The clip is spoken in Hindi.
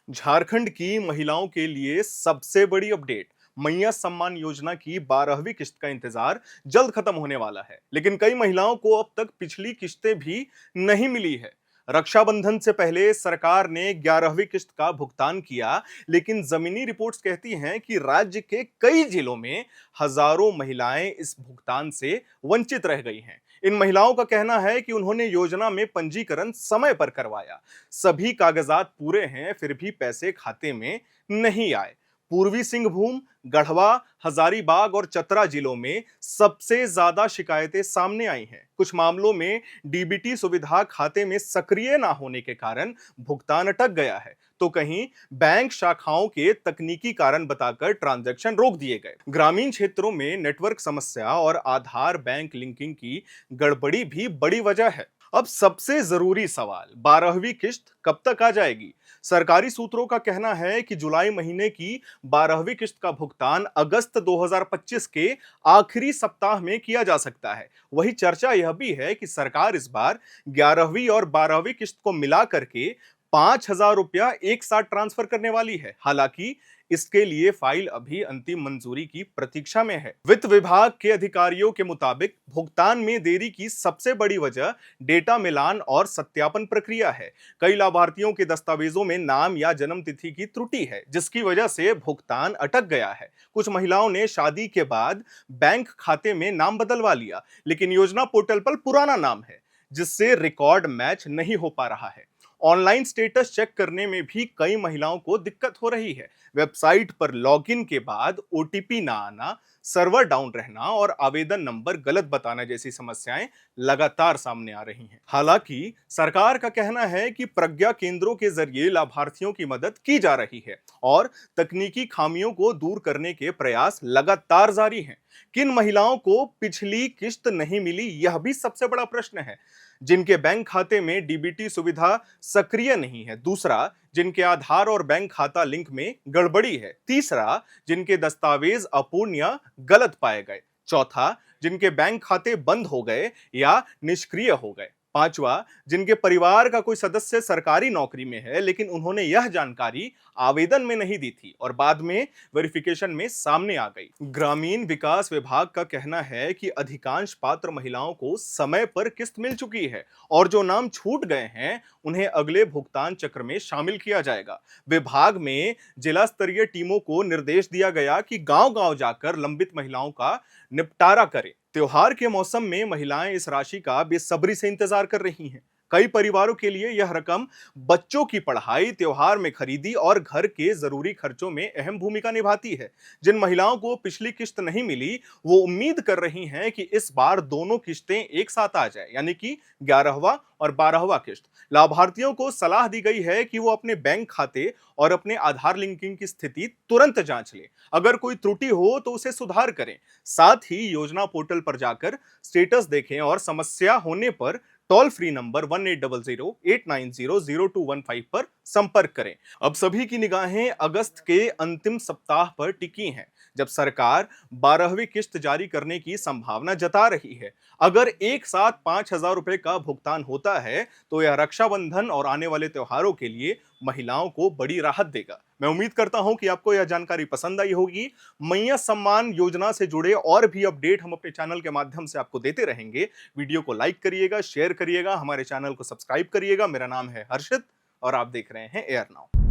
झारखंड की महिलाओं के लिए सबसे बड़ी अपडेट। मैया सम्मान योजना की 12वीं किस्त का इंतजार जल्द खत्म होने वाला है, लेकिन कई महिलाओं को अब तक पिछली किस्तें भी नहीं मिली है। रक्षाबंधन से पहले सरकार ने 11वीं किस्त का भुगतान किया, लेकिन जमीनी रिपोर्ट्स कहती हैं कि राज्य के कई जिलों में हजारों महिलाएं इस भुगतान से वंचित रह गई हैं। इन महिलाओं का कहना है कि उन्होंने योजना में पंजीकरण समय पर करवाया, सभी कागजात पूरे हैं, फिर भी पैसे खाते में नहीं आए। पूर्वी सिंहभूम, गढ़वा, हजारीबाग और चतरा जिलों में सबसे ज्यादा शिकायतें सामने आई हैं। कुछ मामलों में डीबीटी सुविधा खाते में सक्रिय ना होने के कारण भुगतान अटक गया है, तो कहीं बैंक शाखाओं के तकनीकी कारण बताकर ट्रांजैक्शन रोक दिए गए। ग्रामीण क्षेत्रों में नेटवर्क समस्या और आधार बैंक लिंकिंग की गड़बड़ी भी बड़ी वजह है। अब सबसे जरूरी सवाल, 12वीं किस्त कब तक आ जाएगी? सरकारी सूत्रों का कहना है कि जुलाई महीने की 12वीं किस्त का भुगतान अगस्त 2025 के आखिरी सप्ताह में किया जा सकता है। वही चर्चा यह भी है कि सरकार इस बार 11वीं और 12वीं किस्त को मिला करके 5,000 रुपया एक साथ ट्रांसफर करने वाली है। हालांकि इसके लिए फाइल अभी अंतिम मंजूरी की प्रतीक्षा में है। वित्त विभाग के अधिकारियों के मुताबिक भुगतान में देरी की सबसे बड़ी वजह डेटा मिलान और सत्यापन प्रक्रिया है। कई लाभार्थियों के दस्तावेजों में नाम या जन्म तिथि की त्रुटि है, जिसकी वजह से भुगतान अटक गया है। कुछ महिलाओं ने शादी के बाद बैंक खाते में नाम बदलवा लिया, लेकिन योजना पोर्टल पर पुराना नाम है, जिससे रिकॉर्ड मैच नहीं हो पा रहा है। ऑनलाइन स्टेटस चेक करने में भी कई महिलाओं को दिक्कत हो रही है। वेबसाइट पर लॉगिन के बाद ओटीपी ना आना, सर्वर डाउन रहना और आवेदन नंबर गलत बताना जैसी समस्याएं लगातार सामने आ रही हैं। हालांकि सरकार का कहना है कि प्रज्ञा केंद्रों के जरिए लाभार्थियों की मदद की जा रही है और तकनीकी खामियों को दूर करने के प्रयास लगातार जारी हैं। किन महिलाओं को पिछली किस्त नहीं मिली, यह भी सबसे बड़ा प्रश्न है। जिनके बैंक खाते में डीबीटी सुविधा सक्रिय नहीं है। दूसरा, जिनके आधार और बैंक खाता लिंक में गड़बड़ी है। तीसरा, जिनके दस्तावेज अपूर्ण या गलत पाए गए। चौथा, जिनके बैंक खाते बंद हो गए या निष्क्रिय हो गए। पांचवा, जिनके परिवार का कोई सदस्य सरकारी नौकरी में है, लेकिन उन्होंने यह जानकारी आवेदन में नहीं दी थी और बाद में वेरिफिकेशन में सामने आ गई। ग्रामीण विकास विभाग का कहना है कि अधिकांश पात्र महिलाओं को समय पर किस्त मिल चुकी है और जो नाम छूट गए हैं उन्हें अगले भुगतान चक्र में शामिल किया जाएगा। विभाग में जिला स्तरीय टीमों को निर्देश दिया गया कि गांव-गांव जाकर लंबित महिलाओं का निपटारा करें। त्योहार के मौसम में महिलाएं इस राशि का बेसब्री से इंतजार कर रही हैं। कई परिवारों के लिए यह रकम बच्चों की पढ़ाई, त्योहार में खरीदी और घर के जरूरी खर्चों में अहम भूमिका निभाती है। जिन महिलाओं को पिछली किस्त नहीं मिली, वो उम्मीद कर रही हैं कि इस बार दोनों किस्तें एक साथ आ जाए, यानी कि 11वां और 12वां किस्त। लाभार्थियों को सलाह दी गई है कि वो अपने बैंक खाते और अपने आधार लिंकिंग की स्थिति तुरंत जांच लें। अगर कोई त्रुटि हो तो उसे सुधार करें। साथ ही योजना पोर्टल पर जाकर स्टेटस देखें और समस्या होने पर टोल फ्री नंबर 1800-890-0215 पर संपर्क करें। अब सभी की निगाहें अगस्त के अंतिम सप्ताह पर टिकी हैं, जब सरकार 12वीं किस्त जारी करने की संभावना जता रही है। अगर एक साथ 5,000 रुपए का भुगतान होता है तो यह रक्षाबंधन और आने वाले त्योहारों के लिए महिलाओं को बड़ी राहत देगा। मैं उम्मीद करता हूं कि आपको यह जानकारी पसंद आई होगी। मैया सम्मान योजना से जुड़े और भी अपडेट हम अपने चैनल के माध्यम से आपको देते रहेंगे। वीडियो को लाइक करिएगा, शेयर करिएगा, हमारे चैनल को सब्सक्राइब करिएगा। मेरा नाम है हर्षित और आप देख रहे हैं एयर नाउ।